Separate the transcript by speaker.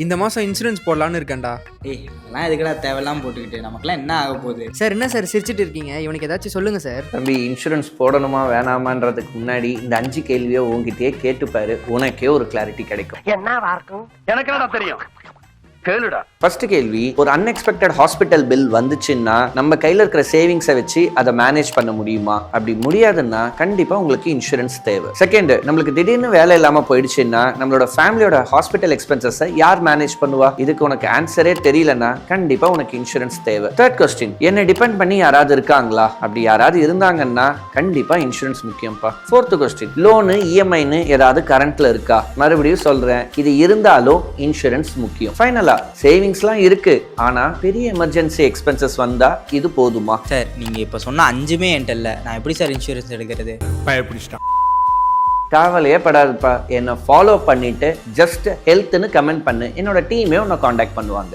Speaker 1: இந்த மாதம் இன்சூரன்ஸ் போடலான்னு இருக்கேன்டா.
Speaker 2: ஏய் அதெல்லாம் எதுக்கடா தேவையில்லாமல் போட்டுக்கிட்டு, நமக்குலாம் என்ன ஆக போகுது?
Speaker 1: சார் என்ன சார் சிரிச்சிட்டு இருக்கீங்க? இவனுக்கு ஏதாச்சும் சொல்லுங்கள் சார்.
Speaker 3: தம்பி, இன்சூரன்ஸ் போடணுமா வேணாமான்றதுக்கு முன்னாடி இந்த 5 கேள்வியை உங்ககிட்டயே கேட்டுப்பாரு, உனக்கே ஒரு கிளாரிட்டி கிடைக்கும்.
Speaker 4: என்னவா இருக்கும்? எனக்கு என்னடா தெரியும், கேளுடா.
Speaker 3: ஃபர்ஸ்ட் கேள்வி, ஒரு அன்எக்ஸ்பெக்டட் ஹாஸ்பிட்டல் பில் வந்துச்சுன்னா நம்ம கையில் இருக்கிற சேவிங்ஸை வச்சு அதை மேனேஜ் பண்ண முடியுமா? அப்படி முடியாதுன்னா கண்டிப்பா உங்களுக்கு இன்சூரன்ஸ் தேவை. செகண்ட், நம்மளுக்கு திடீர்னு வேலை இல்லாம போயிடுச்சுன்னா நம்மளோட ஃபேமிலியோட ஹாஸ்பிட்டல் எக்ஸ்பென்சஸை யார் மேனேஜ் பண்ணுவா? இதுக்கு உனக்கு ஆன்சரே தெரியலன்னா கண்டிப்பா உனக்கு இன்சூரன்ஸ் தேவை. தேர்ட் கொஸ்டின், என்னை டிபெண்ட் பண்ணி யாராவது இருக்காங்களா? அப்படி யாராவது இருந்தாங்கன்னா கண்டிப்பா இன்சூரன்ஸ் முக்கியம்ப்பா. ஃபோர்த் கொஸ்டின், லோனு இஎம்ஐன்னு ஏதாவது கரண்ட்ல இருக்கா? மறுபடியும் சொல்றேன், இது இருந்தாலும் இன்சூரன்ஸ் முக்கியம். ஃபைனலா, சேவிங்ஸ்லாம் இருக்கு, ஆனா பெரிய எமர்ஜென்சி எக்ஸ்பென்சஸ் வந்தா இது போதுமா?
Speaker 2: சார் நீங்கள் இப்போ சொன்ன 5மே என்கிட்ட இல்லை, நான் எப்படி சார் இன்சூரன்ஸ் எடுக்கிறது?
Speaker 3: கவலையே படாதுப்பா, என்னை ஃபாலோ பண்ணிட்டு ஜஸ்ட் ஹெல்த்னு கமெண்ட் பண்ணு, என்னோட டீமே உன்னை காண்டாக்ட் பண்ணுவாங்க.